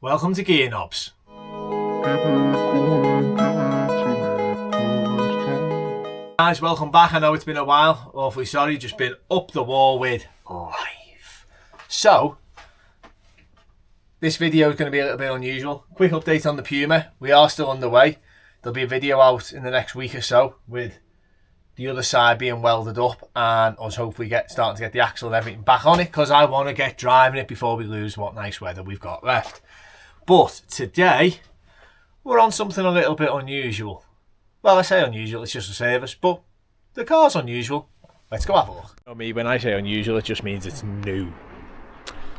Welcome to gear-knobz. Guys, welcome back. I know it's been a while. Awfully sorry, just been up the wall with life. So, this video is going to be a little bit unusual. Quick update on the Puma. We are still underway. There'll be a video out in the next week or so with the other side being welded up and us hopefully starting to get the axle and everything back on it, because I want to get driving it before we lose what nice weather we've got left. But today, we're on something a little bit unusual. Well, I say unusual, it's just a service, but the car's unusual. Let's go have a look. For me, when I say unusual, it just means it's new.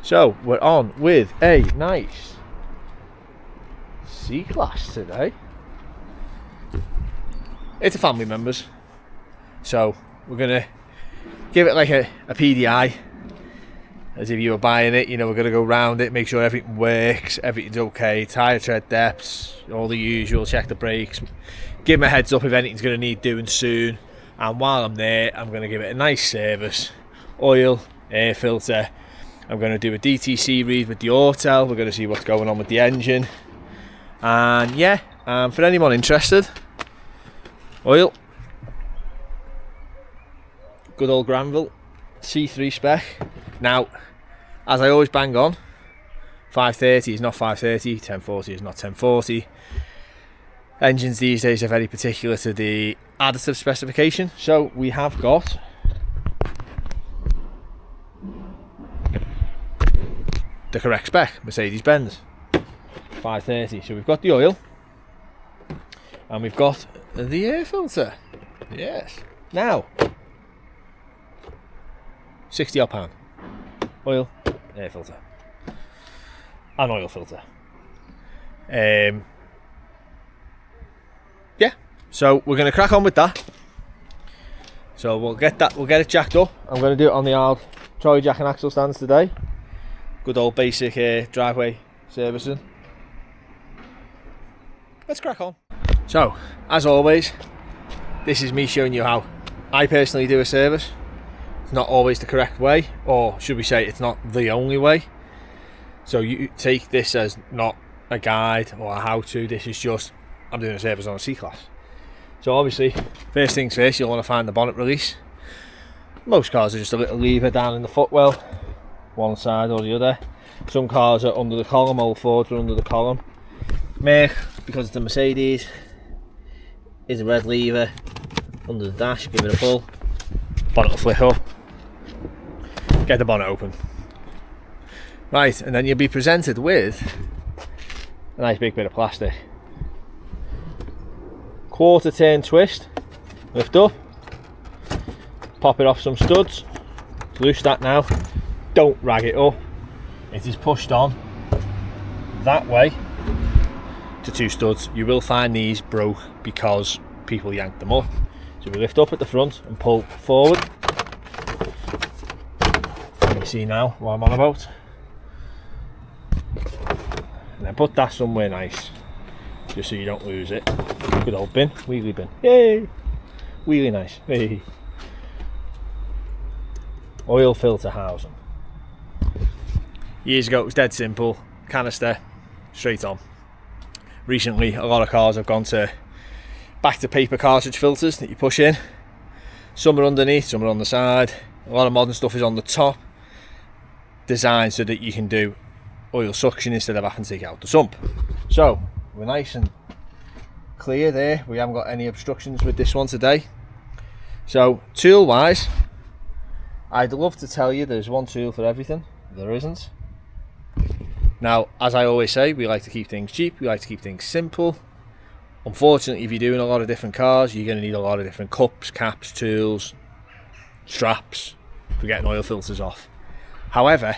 So, we're on with a nice C-Class today. It's a family member's. So, we're going to give it like a PDI. As if you were buying it, you know, we're going to go round it, make sure everything works, everything's okay, tyre tread depths, all the usual, check the brakes, give them a heads up if anything's going to need doing soon. And while I'm there, I'm going to give it a nice service, oil, air filter. I'm going to do a DTC read with the Autel. We're going to see what's going on with the engine. And yeah, for anyone interested, oil, good old Granville, C3 spec. Now, as I always bang on, 530 is not 530, 1040 is not 1040. Engines these days are very particular to the additive specification. So we have got the correct spec, Mercedes-Benz 530. So we've got the oil and we've got the air filter. Yes. Now, £60 odd. Oil, air filter, and oil filter. Yeah, so we're going to crack on with that. So we'll get it jacked up. I'm going to do it on the old trolley jack and axle stands today. Good old basic driveway servicing. Let's crack on. So, as always, this is me showing you how I personally do a service. Not always the correct way, or should we say it's not the only way. So you take this as not a guide or a how-to. This is just, I'm doing a service on a C-Class. So obviously, first things first, you'll want to find the bonnet release. Most cars are just a little lever down in the footwell, one side or the other. Some cars are under the column, old Fords are under the column. Merc, because it's a Mercedes, is a red lever under the dash. Give it a pull, bonnet will flick up. Get the bonnet open. Right, and then you'll be presented with a nice big bit of plastic. Quarter turn twist, lift up, pop it off some studs, loose that now, don't rag it up. It is pushed on that way to two studs. You will find these broke because people yanked them up. So we lift up at the front and pull forward. You see now what I'm on about. And then put that somewhere nice, just so you don't lose it. Good old bin, wheelie bin. Yay! Wheelie nice. Hey. Oil filter housing. Years ago it was dead simple. Canister, straight on. Recently a lot of cars have gone back to paper cartridge filters that you push in. Some are underneath, some are on the side. A lot of modern stuff is on the top, designed so that you can do oil suction instead of having to take out the sump. So we're nice and clear there. We haven't got any obstructions with this one today. So tool wise, I'd love to tell you there's one tool for everything. There isn't. Now, as I always say, we like to keep things cheap, we like to keep things simple. Unfortunately, if you're doing a lot of different cars, you're going to need a lot of different cups, caps, tools, straps for getting oil filters off. However,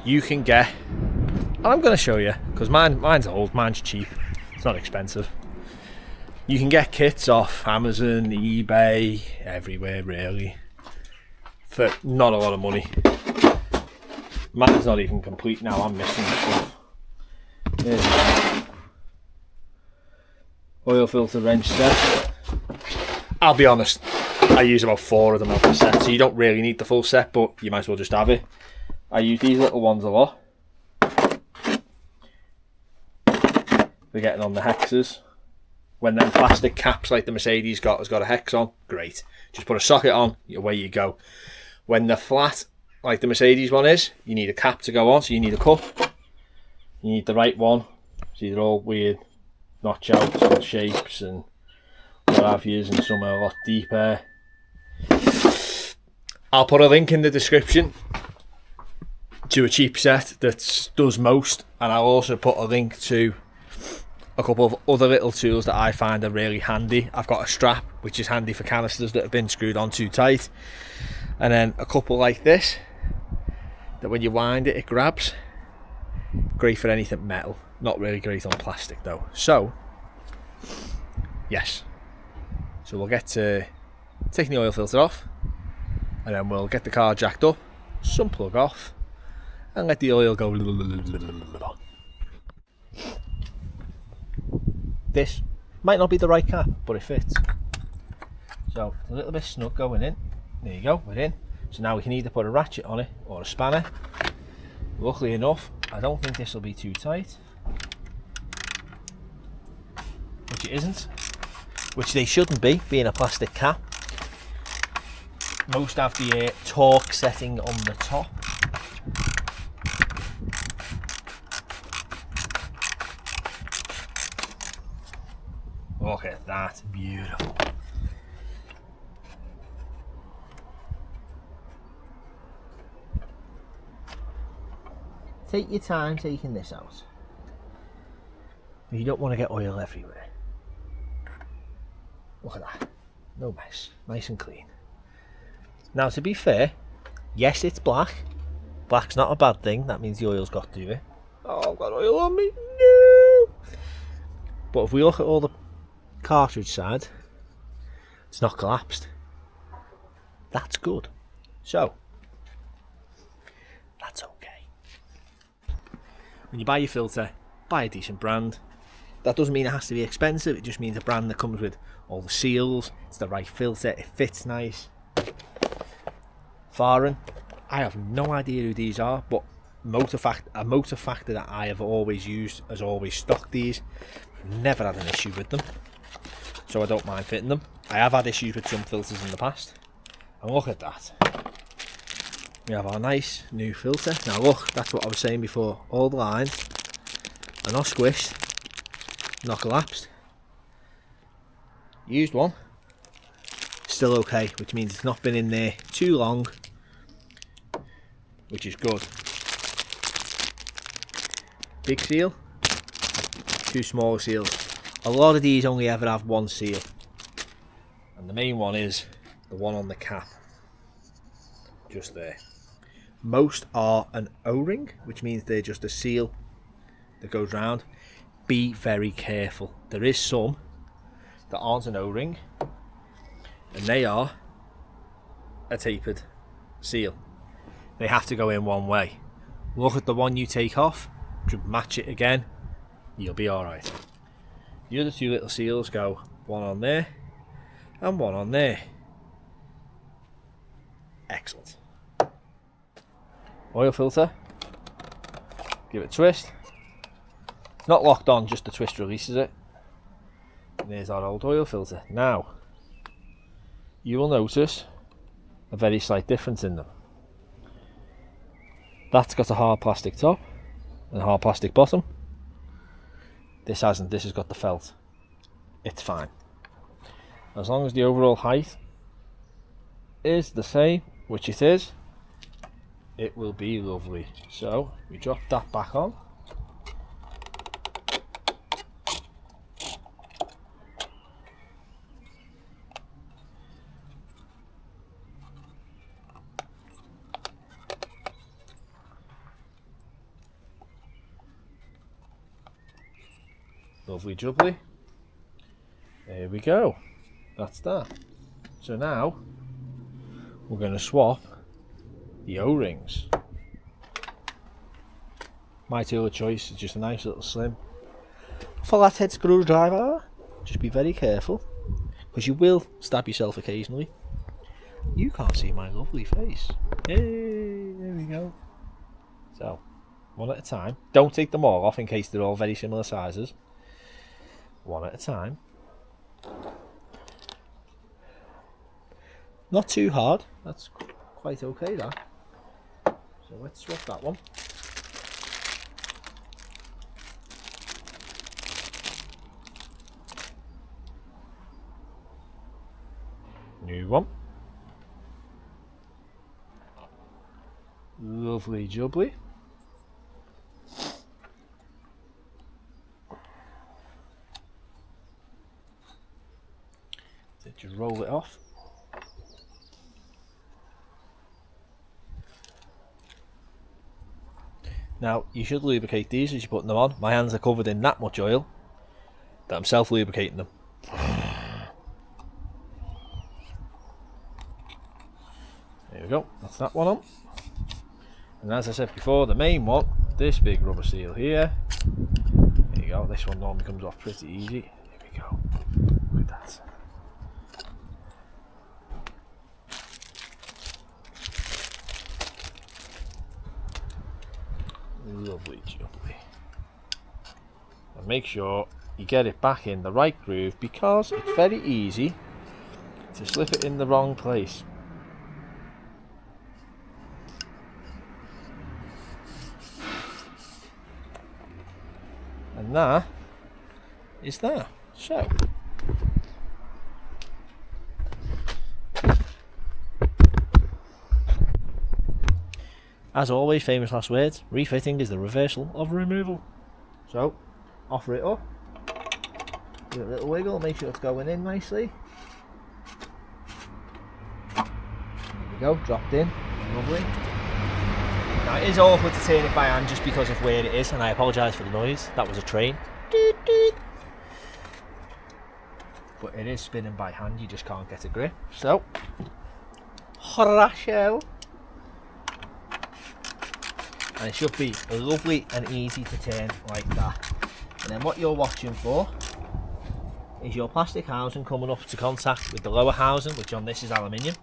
you can get, and I'm going to show you, because mine's old, mine's cheap, it's not expensive. You can get kits off Amazon, eBay, everywhere really, for not a lot of money. Mine's not even complete now, I'm missing stuff. Oil filter wrench set. I'll be honest, I use about 4 of them on the set, so you don't really need the full set, but you might as well just have it. I use these little ones a lot. for getting on the hexes. When them plastic caps like the Mercedes has got a hex on, great. Just put a socket on, away you go. When they're flat, like the Mercedes one is, you need a cap to go on, so you need a cup. You need the right one. See, they're all weird notch outs and shapes and what have yous, and some are a lot deeper. I'll put a link in the description to a cheap set that does most, and I'll also put a link to a couple of other little tools that I find are really handy. I've got a strap which is handy for canisters that have been screwed on too tight, and then a couple like this that when you wind it grabs. Great for anything metal, not really great on plastic though. So yes, so we'll get to taking the oil filter off, and then we'll get the car jacked up, some plug off, and let the oil go. This might not be the right cap, but it fits. So a little bit snug going in. There you go, we're in. So now we can either put a ratchet on it or a spanner. Luckily enough, I don't think this will be too tight, which it isn't, which they shouldn't be, being a plastic cap. Most have the torque setting on the top. Look at that, beautiful. Take your time taking this out. You don't want to get oil everywhere. Look at that. No mess. Nice and clean. Now, to be fair, yes, it's black. Black's not a bad thing. That means the oil's got to it. Oh, I've got oil on me. No! But if we look at all the cartridge side, it's not collapsed. That's good. So, that's okay. When you buy your filter, buy a decent brand. That doesn't mean it has to be expensive, it just means a brand that comes with all the seals, it's the right filter, it fits nice. Foreign, I have no idea who these are, but a motor factor that I have always used has always stocked these. Never had an issue with them, so I don't mind fitting them. I have had issues with some filters in the past, and look at that. We have our nice new filter. Now look, that's what I was saying before. All the lines are not squished, not collapsed. Used one, still okay, which means it's not been in there too long, which is good. Big seal, two smaller seals. A lot of these only ever have one seal, and the main one is the one on the cap, just there. Most are an O-ring, which means they're just a seal that goes round. Be very careful. There is some that aren't an O-ring, and they are a tapered seal. They have to go in one way. Look at the one you take off, match it again, you'll be alright. The other two little seals go one on there and one on there. Excellent. Oil filter, give it a twist. It's not locked on, just the twist releases it. And there's our old oil filter. Now, you will notice a very slight difference in them. That's got a hard plastic top and a hard plastic bottom. This hasn't, this has got the felt. It's fine. As long as the overall height is the same, which it is, it will be lovely. So we drop that back on. Lovely jubbly. There we go. That's that. So now we're going to swap the O-rings. My tool of choice is just a nice little slim flathead screwdriver. Just be very careful, because you will stab yourself occasionally. You can't see my lovely face. Hey, there we go. So, one at a time. Don't take them all off in case they're all very similar sizes. one at a time. Not too hard, that's quite okay that. So let's swap that one. New one. Lovely jubbly. So just roll it off. Now you should lubricate these as you're putting them on. My hands are covered in that much oil that I'm self-lubricating them. There we go, that's that one on. And as I said before, the main one, this big rubber seal here. There you go, this one normally comes off pretty easy. Here we go, look at that. Lovely jubbly. And make sure you get it back in the right groove, because it's very easy to slip it in the wrong place. And that is that. So as always, famous last words, refitting is the reversal of removal. So offer it up, give it a little wiggle, make sure it's going in nicely. There we go, dropped in, lovely. Now it is awkward to turn it by hand just because of where it is, and I apologise for the noise. That was a train. Doot, doot. But it is spinning by hand, you just can't get a grip. So, horasho. And it should be lovely and easy to turn like that. And then what you're watching for is your plastic housing coming up to contact with the lower housing, which on this is aluminium.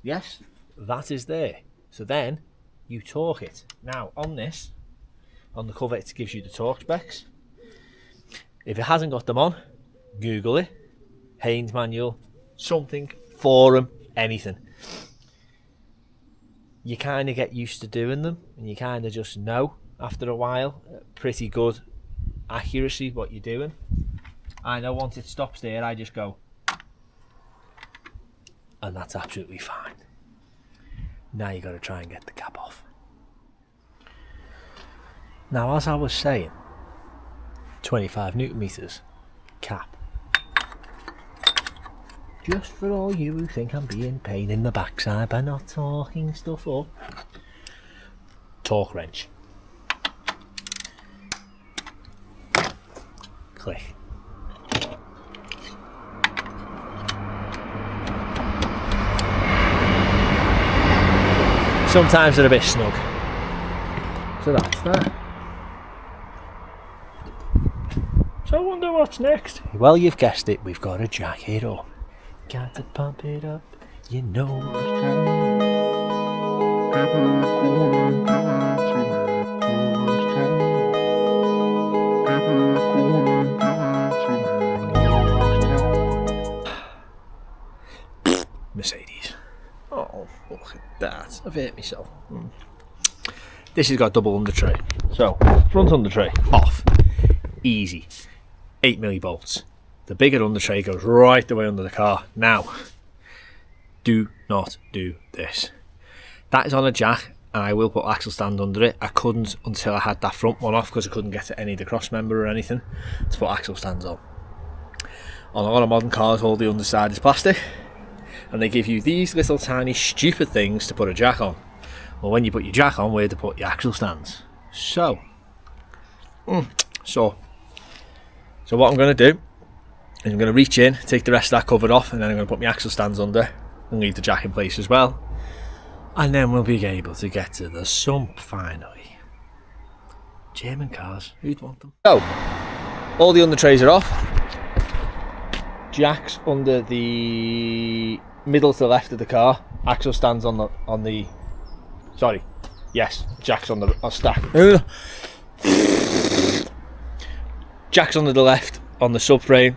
Yes, that is there. So then you torque it. Now on this, on the cover, it gives you the torque specs. If it hasn't got them on, Google it. Haynes manual, something, forum, anything. You kind of get used to doing them, and you kind of just know after a while pretty good accuracy what you're doing. I know once it stops there, I just go, and that's absolutely fine. Now you got to try and get the cap off. Now, as I was saying, 25 newton meters cap. Just for all you who think I'm being pain in the backside by not talking stuff up. Torque wrench. Click. Sometimes they're a bit snug. So that's that. So I wonder what's next. Well, you've guessed it, we've got to jack it up. Got to pump it up, you know. Mercedes. Oh, look at that. I've hurt myself. This has got double under tray. So, front under tray, off. Easy. 8mm bolts. The bigger under tray goes right the way under the car. Now, do not do this. That is on a jack, and I will put axle stand under it. I couldn't until I had that front one off, because I couldn't get to any of the cross member or anything to put axle stands on. On a lot of modern cars, all the underside is plastic, and they give you these little tiny stupid things to put a jack on. Well, when you put your jack on, where to put your axle stands? So what I'm going to do is I'm going to reach in, take the rest of that cover off, and then I'm going to put my axle stands under and leave the jack in place as well. And then we'll be able to get to the sump finally. German cars, who'd want them? So, all the under trays are off. Jacks under the middle to left of the car. Axle stands on the Yes, jack's on the stack. Jack's on the left on the subframe,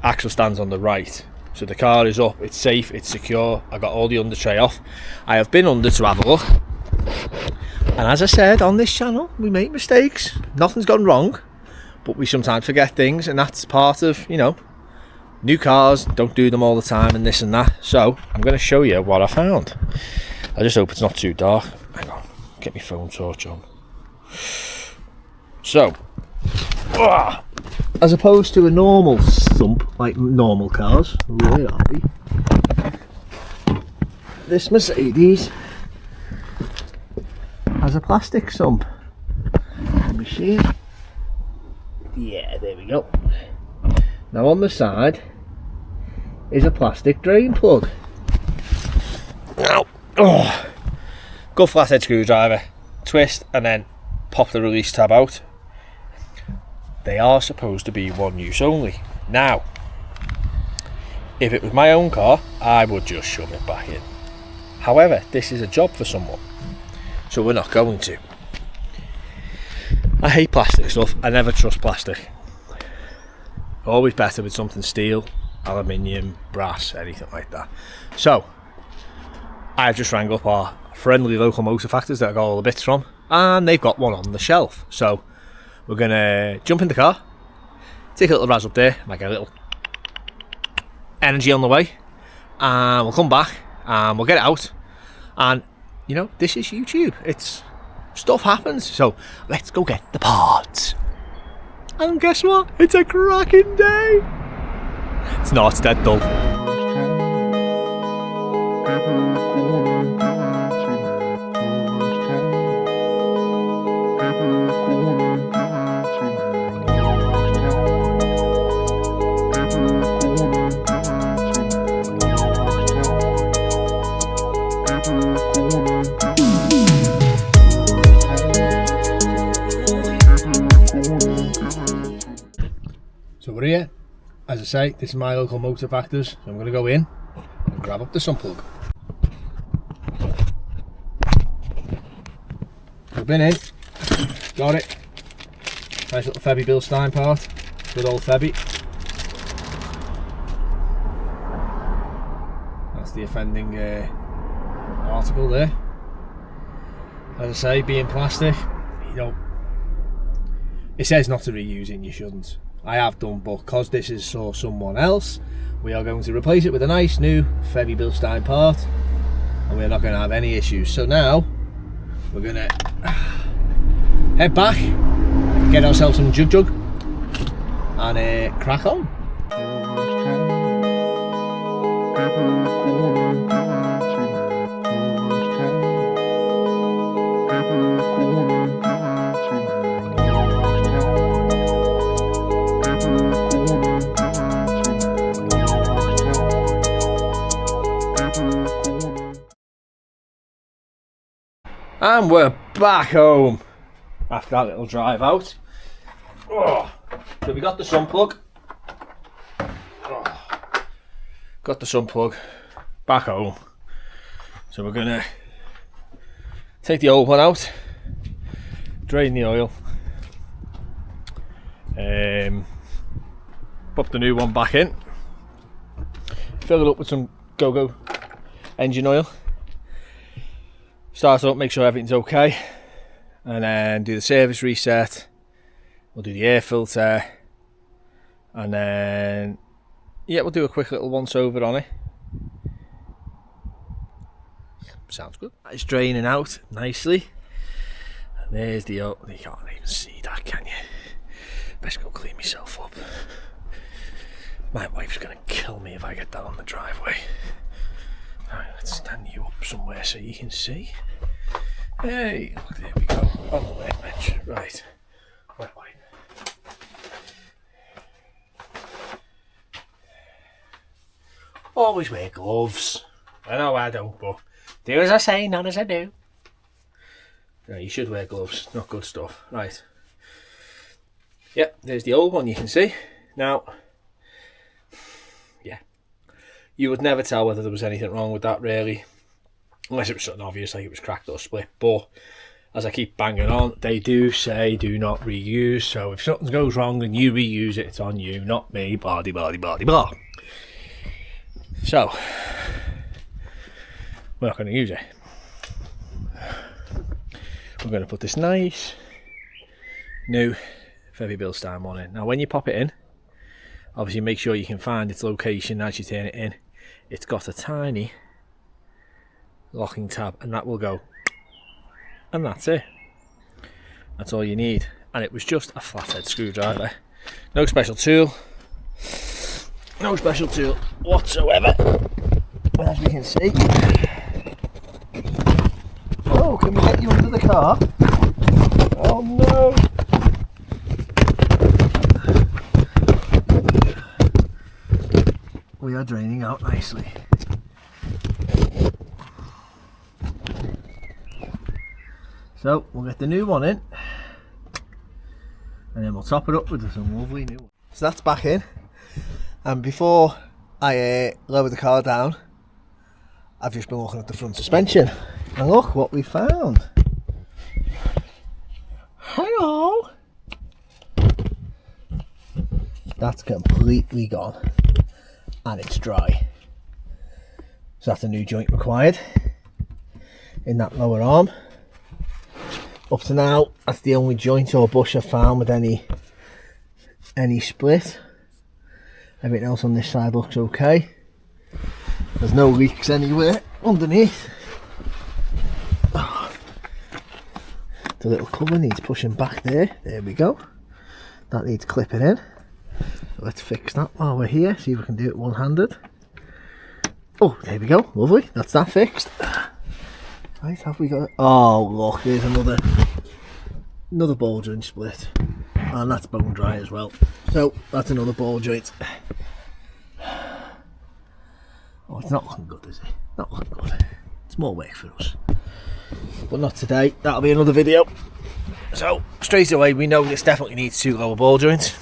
axle stands on the right. So the car is up, it's safe, it's secure. I got all the under tray off. I have been under to have a look. And as I said, on this channel, we make mistakes. Nothing's gone wrong, but we sometimes forget things, and that's part of, you know, new cars. Don't do them all the time and this and that. So I'm going to show you what I found. I just hope it's not too dark. Hang on, get my phone torch on. So, as opposed to a normal sump, like normal cars, where are we? This Mercedes has a plastic sump. Let me see it. Yeah, there we go. Now on the side is a plastic drain plug. Now, good flathead screwdriver, twist and then pop the release tab out. They are supposed to be one use only. Now, if it was my own car, I would just shove it back in. However, this is a job for someone, so we're not going to. I hate plastic stuff. I never trust plastic. Always better with something steel, aluminium, brass, anything like that. So, I've just rang up our friendly local motor factors that I got all the bits from, and they've got one on the shelf. So, we're going to jump in the car, take a little razz up there, make a little energy on the way, and we'll come back and we'll get it out. And, you know, this is YouTube. It's stuff happens. So, let's go get the parts. And guess what? It's a cracking day. It's not, it's dead dull. So we're here. As I say, this is my local motor factors. So I'm going to go in and grab up the sump plug. I've been in, got it. Nice little Febby Bilstein part. Good old Febby. That's the offending article there. As I say, being plastic, you know, it says not to reuse it, and you shouldn't. I have done, but because this is for someone else, we are going to replace it with a nice new Febby Bilstein part, and we're not going to have any issues. So now we're going to head back, get ourselves some jug and crack on. And we're back home after that little drive out. Oh, so we got the sump plug. Oh, got the sump plug back home. So we're gonna take the old one out, drain the oil, pop the new one back in, fill it up with some go-go engine oil. Start up, make sure everything's okay, and then do the service reset. We'll do the air filter, and then yeah, we'll do a quick little once over on it. Sounds good. It's draining out nicely, and there's the oil. You can't even see that, can you? Best go clean myself up. My wife's gonna kill me if I get that on the driveway. Alright, let's stand you up somewhere so you can see. Hey, there we go. On the workbench. Right. Wet wipe. Always wear gloves. I know I don't, but do as I say, not as I do. Right, you should wear gloves. Not good stuff. Right. Yep, there's the old one you can see. Now, yeah. You would never tell whether there was anything wrong with that, really, unless it was something obvious like it was cracked or split. But as I keep banging on, they do say do not reuse, so if something goes wrong and you reuse it, it's on you, not me, blah de blah de blah de blah. So we're not going to use it. We're going to put this nice new Fevi Bilstein one in. Now when you pop it in, obviously make sure you can find its location as you turn it in. It's got a tiny locking tab, and that will go, and that's it. That's all you need. And it was just a flathead screwdriver. No special tool. No special tool whatsoever. As we can see. Oh, can we get you under the car? Oh no! We are draining out nicely. So we'll get the new one in, and then we'll top it up with some lovely new one. So that's back in, and before I lower the car down, I've just been looking at the front suspension, and look what we found. Hello! That's completely gone, and it's dry. So that's a new joint required in that lower arm. Up to now, that's the only joint or bush I've found with any split. Everything else on this side looks okay. There's no leaks anywhere underneath. Oh. The little cover needs pushing back there. There we go. That needs clipping in. So let's fix that while we're here. See if we can do it one-handed. Oh, there we go. Lovely. That's that fixed. Right, have we got it? Oh look, there's another ball joint split, and that's bone dry as well. So that's another ball joint. Oh, it's not looking good, is it? Not looking good. It's more work for us, but not today. That'll be another video. So straight away, we know this definitely needs 2 lower ball joints.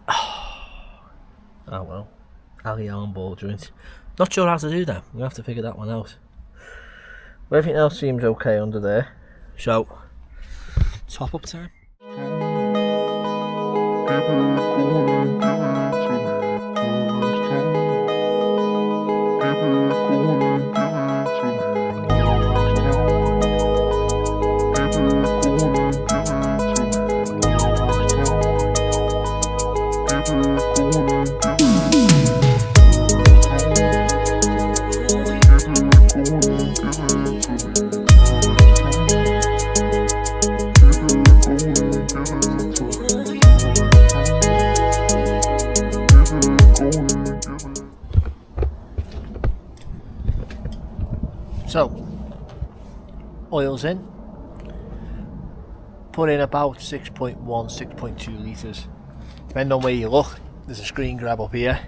Oh well, alley arm ball joints. Not sure how to do that. We'll have to figure that one out. But everything else seems okay under there. So, top up time. So, oil's in. Put in about 6.1, 6.2 litres. Depending on where you look, there's a screen grab up here.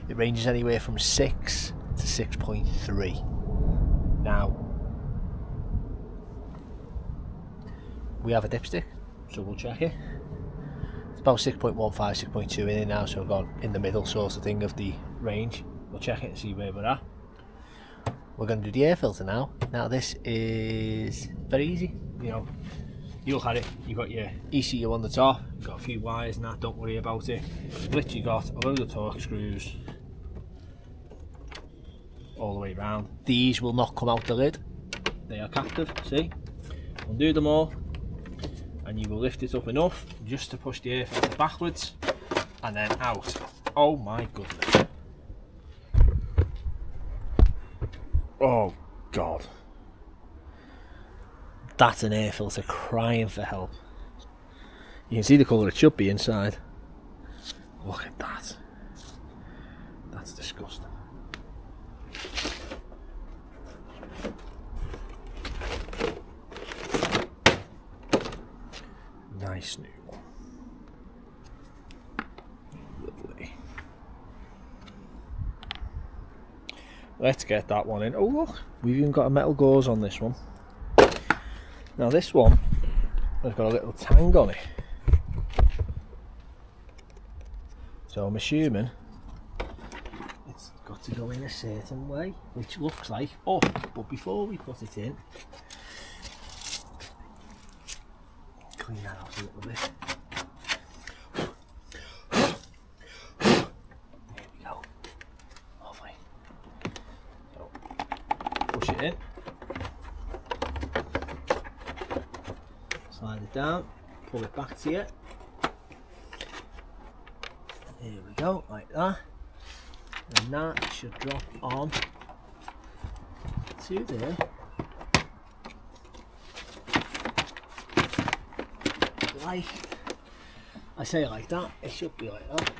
It ranges anywhere from 6 to 6.3. Now, we have a dipstick, so we'll check it. It's about 6.15, 6.2 in it now, so I've gone in the middle sort of thing of the range. We'll check it and see where we're at. We're going to do the air filter now. Now this is very easy. You know, you look at it, you've got your ECU on the top, you've got a few wires and that, don't worry about it. You've literally got a load of torque screws all the way around. These will not come out the lid. They are captive, see? Undo them all, and you will lift it up enough just to push the air filter backwards and then out. Oh my goodness. Oh God, that's an air filter crying for help. You can see the colour it should be inside. Look at that. That's disgusting. Nice new one. Lovely. Let's get that one in. Oh look, we've even got a metal gauze on this one. Now this one has got a little tang on it. So I'm assuming it's got got to go in a certain way, which looks like up, but before we put it in, clean that out a little bit. There we go. Lovely. So, push it in. Slide it down, pull it back to you. There we go, like that. And that should drop on to there. Like, I say like that, it should be like that.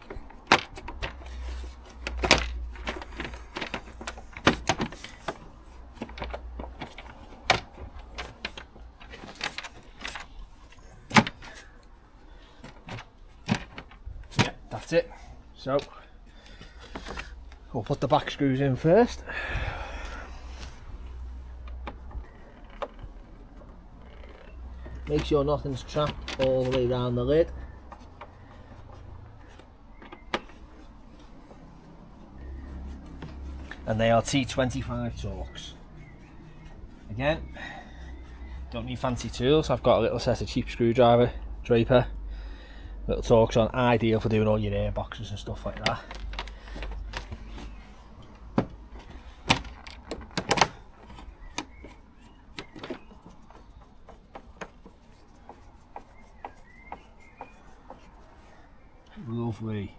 Yeah, that's it. So, we'll put the back screws in first. Make sure nothing's trapped all the way around the lid. And they are T25 Torx. Again, don't need fancy tools. I've got a little set of cheap screwdriver, Draper, little Torx on, ideal for doing all your air boxes and stuff like that. Lovely.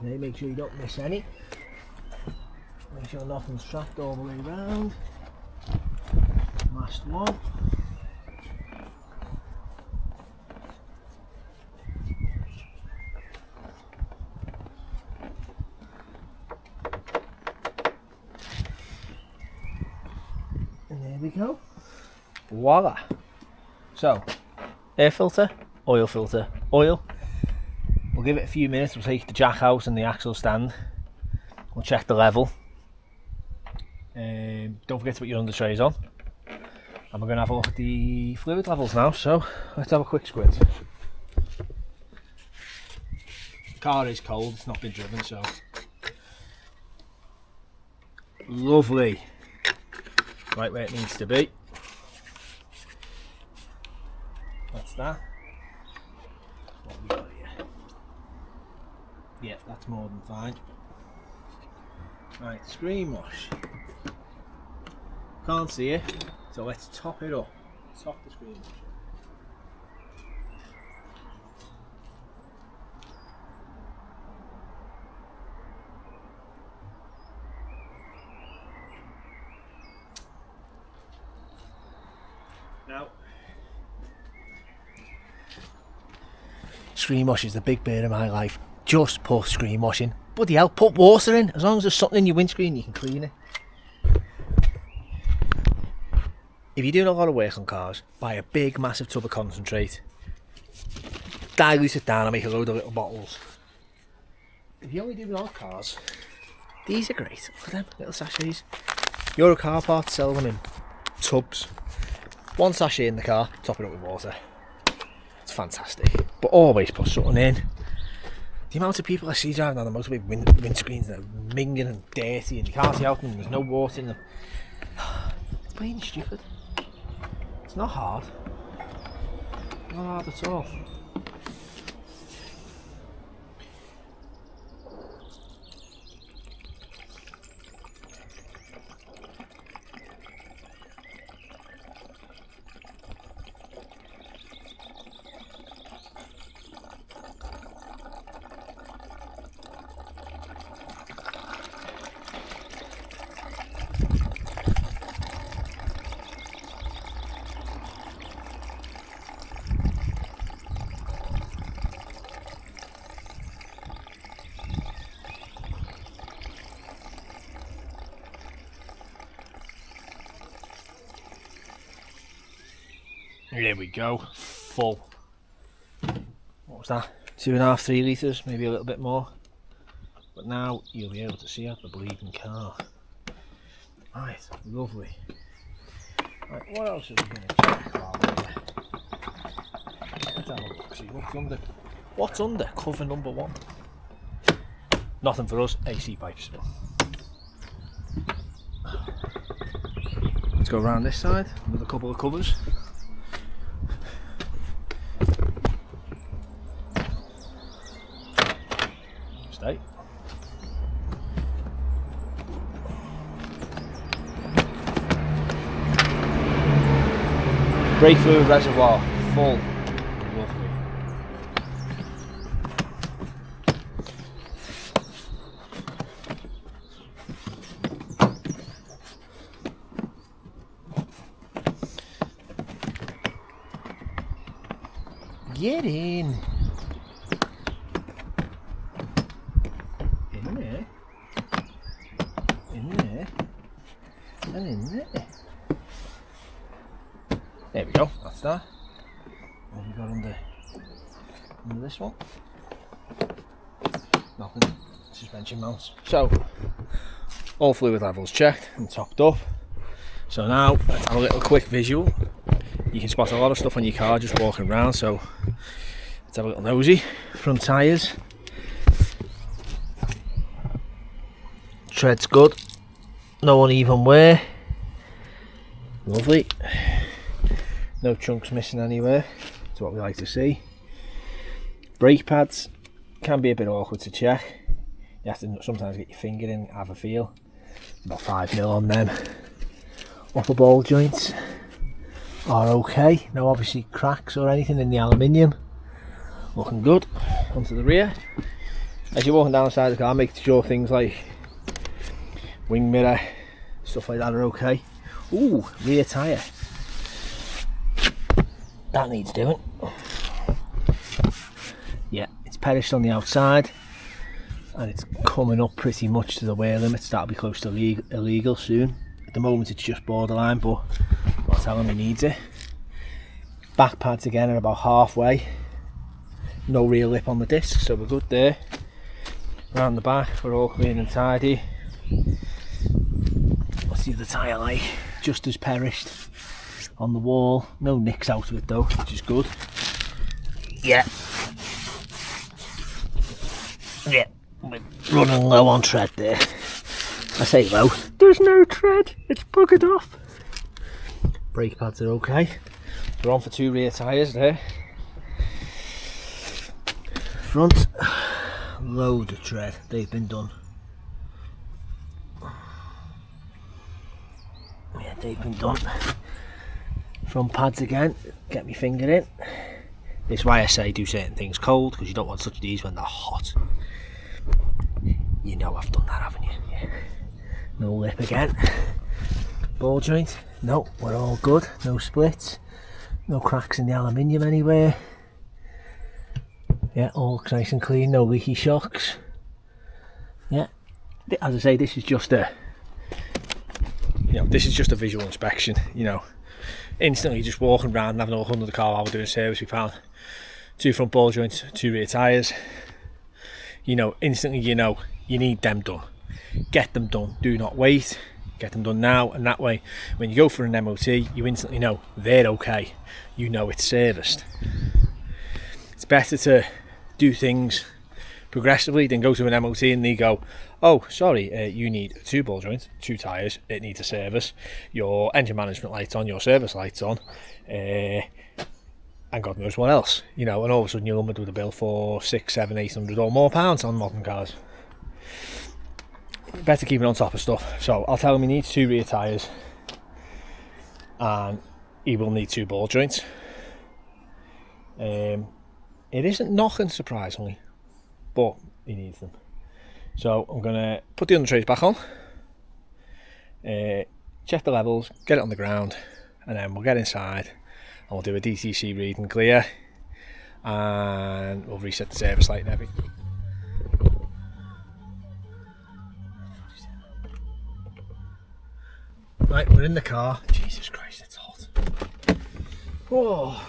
Now make sure you don't miss any. Make sure nothing's trapped all the way around. Last one. There we go. Voila. So, air filter, oil filter, oil. We'll give it a few minutes. We'll take the jack out and the axle stand. We'll check the level. Don't forget to put your under trays on. And we're going to have a look at the fluid levels now. So, let's have a quick squint. The car is cold, it's not been driven, so. Lovely. Right where it needs to be. That's that. What we got here? Yeah, that's more than fine. Right, screen wash. Can't see it, so let's top it up. Top the screen wash. Now, screen wash is the big bear in my life. Just put screen wash in. Bloody hell, put water in. As long as there's something in your windscreen, you can clean it. If you're doing a lot of work on cars, buy a big, massive tub of concentrate. Dilute it down and make a load of little bottles. If you only do with old cars, these are great. Look at them, little sachets. Euro car parts sell them in tubs. One sachet in the car, top it up with water. It's fantastic. But always put something in. The amount of people I see driving down the motorway with windscreens that are minging and dirty and you can't see out them and there's no water in them. It's plain stupid. It's not hard. Not hard at all. There we go, full. What was that? 2.5, 3 litres, maybe a little bit more. But but now you'll be able to see out the bleeding car. Right, lovely. Right, what else are we going to check while we're here? Let's have a look, see what's under cover number 1. Nothing for us, AC pipes. Let's go around this side with a couple of covers. Stay. Brake fluid reservoir full. Lovely. Get in. In there. In there. And in there. There we go, that's that. What have we got under this one? Nothing. Suspension mounts. So, all fluid levels checked and topped up. So now, let's have a little quick visual. You can spot a lot of stuff on your car just walking around, so let's have a little nosy. Front tyres. Tread's good. No uneven wear. Lovely. No chunks missing anywhere. That's what we like to see. Brake pads can be a bit awkward to check. You have to sometimes get your finger in, have a feel. About 5mm on them. Upper ball joints are okay. No obviously cracks or anything in the aluminium. Looking good. Onto the rear. As you're walking down the side of the car, make sure things like wing mirror, stuff like that are okay. Ooh, rear tyre. That needs doing. Yeah, it's perished on the outside and it's coming up pretty much to the wear limits. That'll be close to illegal soon. At the moment it's just borderline, but I'll tell him he needs it. Back pads again are about halfway. No real lip on the disc, so we're good there. Around the back we're all clean and tidy. What's the other tyre like? Just as perished. On the wall, no nicks out of it though, which is good. Yeah, we're running low on tread there. I say low, there's no tread, it's buggered off. Brake pads are okay. We're on for 2 rear tyres there. Front, load of tread, they've been done. Yeah, they've been done. Front pads again, get my finger in. This is why I say do certain things cold, because you don't want to touch these when they're hot. You know I've done that, haven't you? Yeah. No lip again. Ball joint, no, we're all good. No splits, no cracks in the aluminium anywhere. Yeah, all looks nice and clean, no leaky shocks. Yeah, as I say, this is just a, this is just a visual inspection, Instantly just walking around and having a look under the car while we're doing service. We found 2 front ball joints, 2 rear tyres. Instantly you need them done. Get them done, do not wait. Get them done now, and that way when you go for an MOT you instantly know they're okay. It's serviced. It's better to do things progressively than go to an MOT and they go, oh sorry, you need 2 ball joints, 2 tyres, it needs a service, your engine management light's on, your service light's on, and God knows what else, and all of a sudden you're lumbered with a bill for 600, 700, 800 or more pounds on modern cars. Better keep it on top of stuff. So I'll tell him he needs 2 rear tyres and he will need 2 ball joints. It isn't knocking, surprisingly, but he needs them. So I'm going to put the under trays back on, check the levels, get it on the ground, and then we'll get inside and we'll do a DTC read and clear, and we'll reset the service light and everything. Right, we're in the car. Jesus Christ, it's hot. Oh,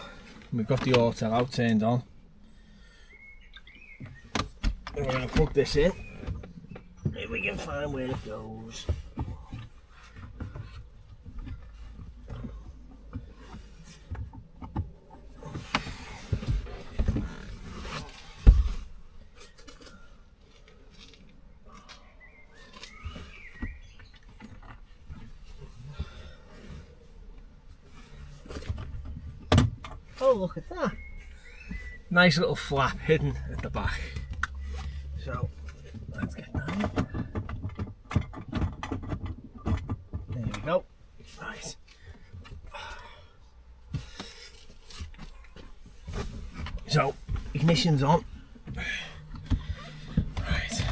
we've got the auto out turned on. And we're going to plug this in. if we can find where it goes. Oh, look at that. Nice little flap hidden at the back. So, let's get that in. There we go. Right. So, ignition's on. Right.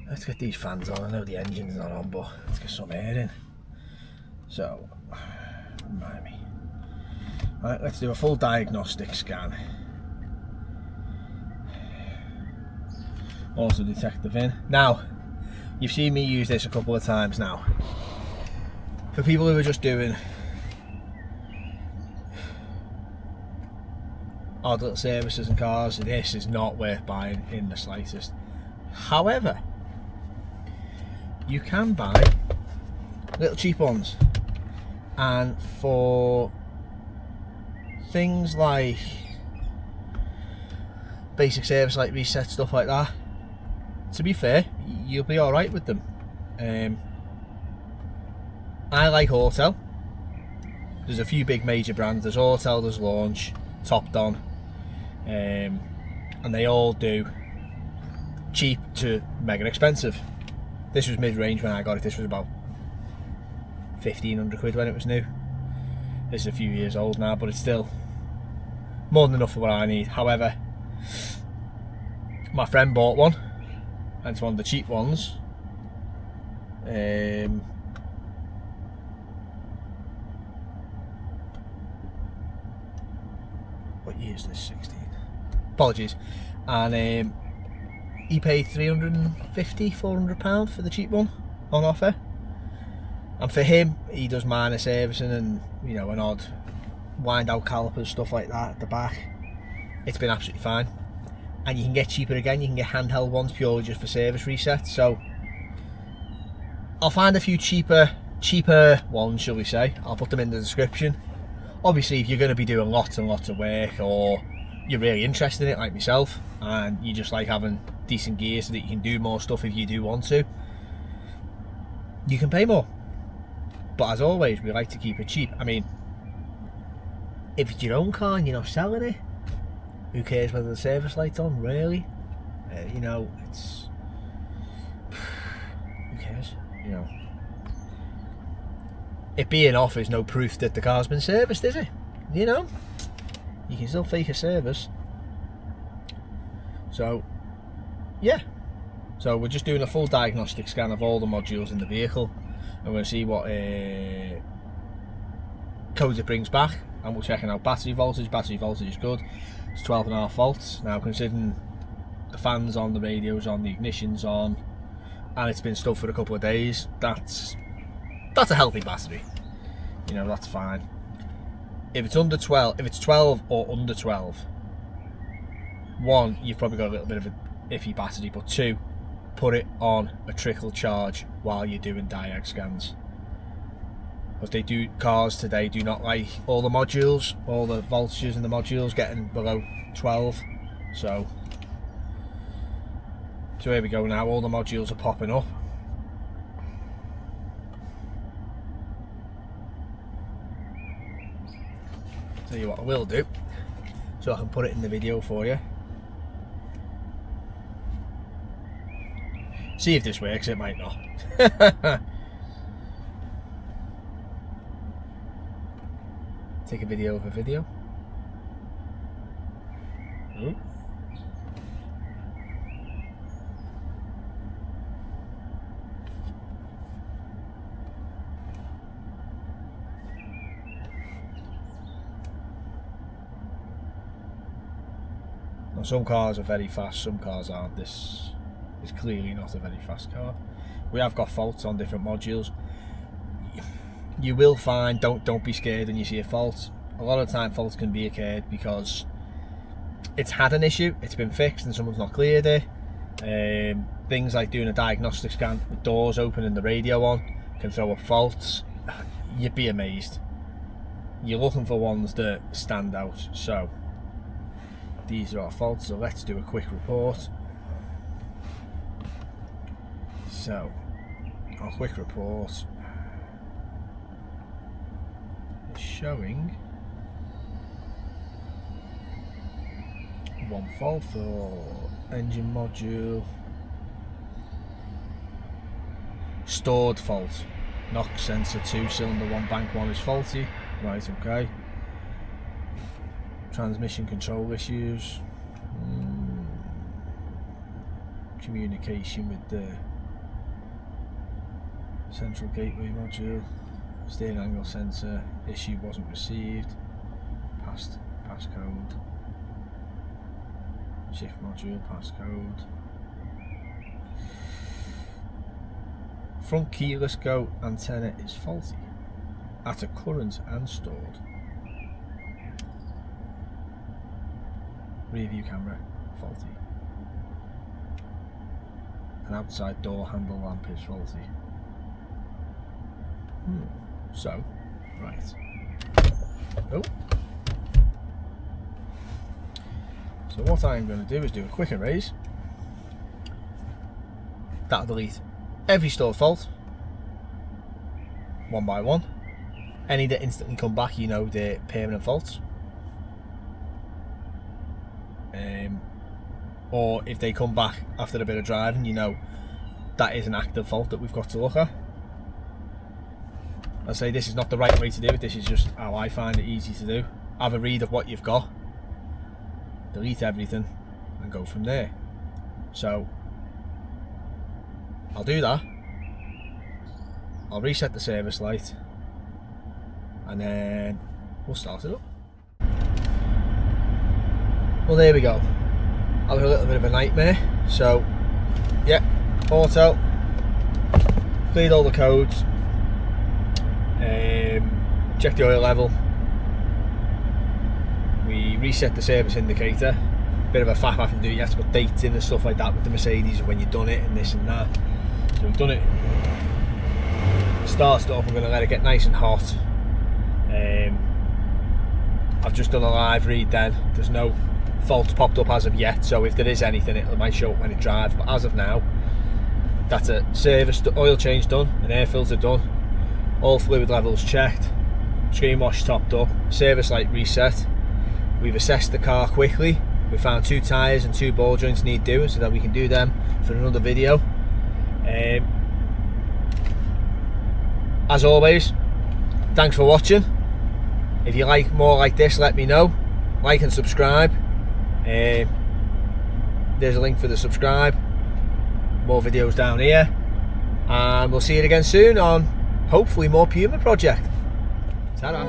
Let's get these fans on. I know the engine's not on, but let's get some air in. So, remind me. Right, let's do a full diagnostic scan. Also detect the VIN. Now, you've seen me use this a couple of times now. For people who are just doing odd little services and cars, this is not worth buying in the slightest. However, you can buy little cheap ones, and for things like basic service, like reset, stuff like that, to be fair, you'll be alright with them. I like Autel. There's a few big major brands. There's Autel, there's Launch, Top Don, and they all do cheap to mega expensive. This was mid-range when I got it. This was about 1500 quid when it was new. This is a few years old now, but it's still more than enough for what I need. However, my friend bought one, and it's one of the cheap ones. What year is this? 16. Apologies. And he paid £350–400 for the cheap one on offer. And for him, he does minor servicing and, you know, an odd wind out calipers, stuff like that at the back. It's been absolutely fine. And you can get cheaper again. You can get handheld ones purely just for service resets. So I'll find a few cheaper ones, shall we say. I'll put them in the description. Obviously, if you're going to be doing lots and lots of work, or you're really interested in it like myself, and you just like having decent gear so that you can do more stuff if you do want to, you can pay more. But as always, we like to keep it cheap. I mean, if it's your own car and you're not selling it, who cares whether the service light's on, really? You know, it's... who cares? You know. It being off is no proof that the car's been serviced, is it? You know? You can still fake a service. So, yeah. So we're just doing a full diagnostic scan of all the modules in the vehicle. I'm going to see what codes it brings back, and we're checking out battery voltage. Battery voltage is good. It's 12.5 volts. Now, considering the fans on, the radios on, the ignition's on, and it's been stuck for a couple of days, that's a healthy battery. You know, that's fine. If it's under 12, if it's 12 or under 12, one, you've probably got a little bit of an iffy battery, but two, put it on a trickle charge while you're doing diag scans, because cars today do not like all the modules, all the voltages in the modules getting below 12. So here we go now, all the modules are popping up. Tell you what I will do, so I can put it in the video for you. See if this works, it might not. Take a video of a video. Ooh. Now, some cars are very fast, some cars aren't. This is clearly not a very fast car. We have got faults on different modules. You will find, don't be scared when you see a fault. A lot of the time faults can be occurred because it's had an issue, it's been fixed and someone's not cleared it, Things like doing a diagnostic scan with doors open and the radio on can throw up faults. You'd be amazed. You're looking for ones that stand out. So these are our faults, so let's do a quick report. So our quick report is showing one fault for engine module. Stored fault. Knock sensor 2 cylinder 1 bank 1 is faulty. Right, okay. Transmission control issues. Communication with the central gateway module. Steering angle sensor issue wasn't received. Passcode. Shift module passcode. Front keyless go antenna is faulty at a current and stored. Rear view camera faulty. An outside door handle lamp is faulty. So, right. Oh. So what I'm going to do is do a quick erase. That'll delete every stored fault, one by one. Any that instantly come back, you know, they're permanent faults. Or if they come back after a bit of driving, you know, that is an active fault that we've got to look at. I say this is not the right way to do it, this is just how I find it easy to do. Have a read of what you've got, delete everything, and go from there. So I'll do that. I'll reset the service light, and then we'll start it up. Well, there we go. I was a little bit of a nightmare. So yeah, auto, cleared all the codes, checked the oil level, we reset the service indicator. Bit of a faff having to do it, you have to put dates in and stuff like that with the Mercedes when you've done it and this and that. So we've done it, started it up. I'm going to let it get nice and hot. I've just done a live read then. There's no faults popped up as of yet, so if there is anything it might show up when it drives, but as of now that's a service, oil change done, an air filter done, all fluid levels checked, screen wash topped up, service light reset. We've assessed the car quickly. We found 2 tyres and 2 ball joints need doing, so that we can do them for another video. As always, thanks for watching. If you like more like this, let me know. Like and subscribe. There's a link for the subscribe. More videos down here, and we'll see you again soon on hopefully more Puma project. Ta-da.